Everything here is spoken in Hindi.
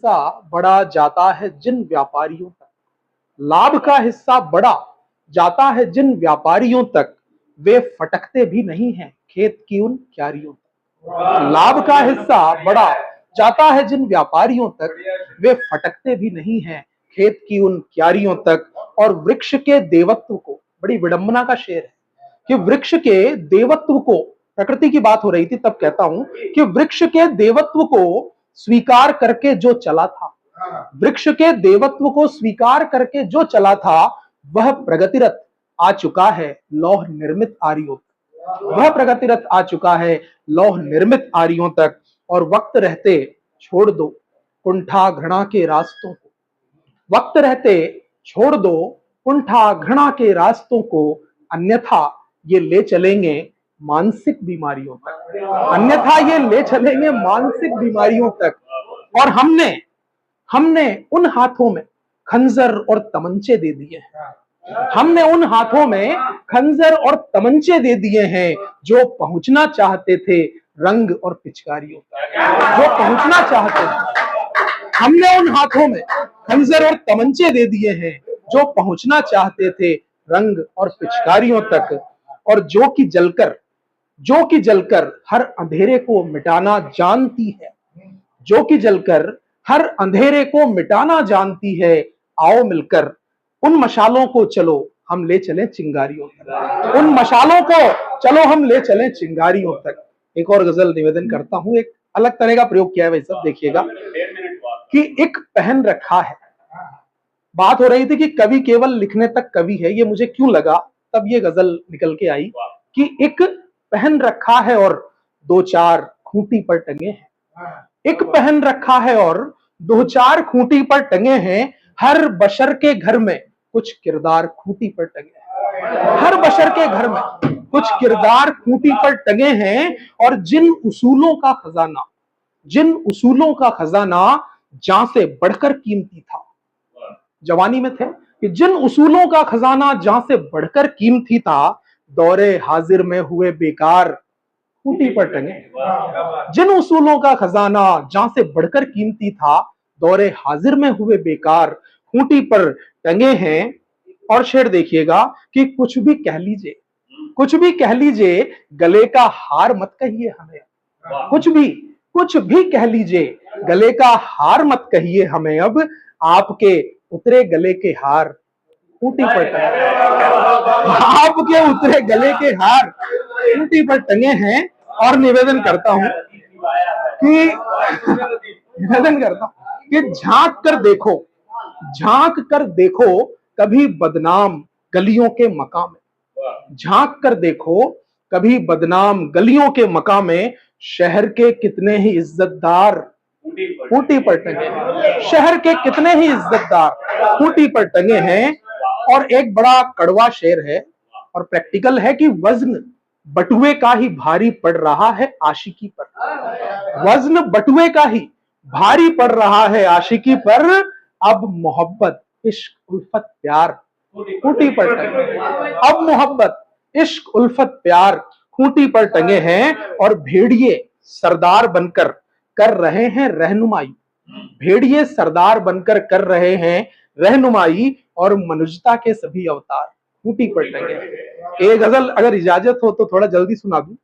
हिस्सा बढ़ा जाता है जिन व्यापारियों तक, लाभ का हिस्सा बढ़ा जाता है जिन व्यापारियों तक, वे फटकते भी नहीं हैं खेत की उन क्यारियों तक। लाभ का हिस्सा बढ़ा जाता है जिन व्यापारियों तक, वे फटकते भी नहीं हैं खेत की उन क्यारियों तक। और वृक्ष के देवत्व को, बड़ी विडंबना का शेर है कि वृक्ष के देवत्व को, प्रकृति की बात हो रही थी तब कहता हूं कि वृक्ष के देवत्व को स्वीकार करके जो चला था, वृक्ष के देवत्व को स्वीकार करके जो चला था, वह प्रगतिरत आ चुका है लौह निर्मित आर्यों तक। वह प्रगतिरत आ चुका है लौह निर्मित आर्यों तक। और वक्त रहते छोड़ दो कुंठा घृणा के रास्तों को, वक्त रहते छोड़ दो कुंठा घृणा के रास्तों को, अन्यथा ये ले चलेंगे मानसिक बीमारियों तक, अन्यथा ये ले चलेंगे मानसिक बीमारियों तक। और हमने उन हाथों में खंजर और तमंचे दे दिए हैं, हमने उन हाथों में खंजर और तमंचे दे दिए हैं जो पहुंचना चाहते थे रंग और पिचकारियों तक, जो पहुंचना चाहते थे। हमने उन हाथों में खंजर और तमंचे दे दिए हैं जो पहुंचना चाहते थे रंग और पिचकारियों तक। और जो कि जलकर हर अंधेरे को मिटाना जानती है, जो कि जलकर हर अंधेरे को मिटाना जानती है, आओ मिलकर उन मशालों को चलो हम ले चलें चिंगारियों तक, उन मशालों को चलो हम ले चलें चिंगारियों तक। एक और गजल निवेदन करता हूं, एक अलग तरह का प्रयोग किया है भाई साहब, देखिएगा कि एक पहन रखा है। बात हो रही थी कि कवि केवल लिखने तक कवि है, ये मुझे क्यों लगा, तब ये गजल निकल के आई कि एक पहन रखा है और दो चार खूंटी पर टंगे हैं, एक पहन रखा है और दो चार खूंटी पर टंगे हैं, हर बशर के घर में कुछ किरदार खूंटी पर टंगे हैं, हर बशर के घर में कुछ किरदार खूंटी पर टंगे हैं। और जिन उसूलों का खजाना जान से बढ़कर कीमती था, जवानी में थे कि जिन उसूलों का खजाना जान से बढ़कर कीमती था, दौरे हाजिर में हुए बेकार खूंटी पर टंगे। जिन उसूलों का खजाना जान से बढ़कर कीमती था, दौरे हाजिर में हुए बेकार खूंटी पर टंगे हैं। और शेर देखिएगा कि कुछ भी कह लीजिए गले का हार मत कहिए हमें, कुछ भी कह लीजिए गले का हार मत कहिए हमें, अब आपके उतरे गले के हार खूंटी पर टंगे, आपके उतरे गले के हार खूंटी पर टंगे हैं। और निवेदन करता हूं कि झांक कर देखो कभी बदनाम गलियों के मकाम में, झांक कर देखो कभी बदनाम गलियों के मकाम में, शहर के कितने ही इज्जतदार खूंटी पर टंगे हैं, शहर के कितने ही इज्जतदार खूंटी पर टंगे हैं। और एक बड़ा कड़वा शेर है और प्रैक्टिकल है कि वजन बटुए का ही भारी पड़ रहा है आशिकी पर, वजन बटुए का ही भारी पड़ रहा है आशिकी पर, अब मोहब्बत इश्क उल्फत प्यार खूंटी पर टंगे, अब मोहब्बत इश्क उल्फत प्यार खूंटी पर टंगे हैं। और भेड़िए सरदार बनकर कर रहे हैं रहनुमाई, भेड़िए सरदार बनकर कर रहे हैं रहनुमाई, और मनुष्यता के सभी अवतार खूंटी पर टंगे हैं। एक गजल अगर इजाजत हो तो थोड़ा जल्दी सुना दूं।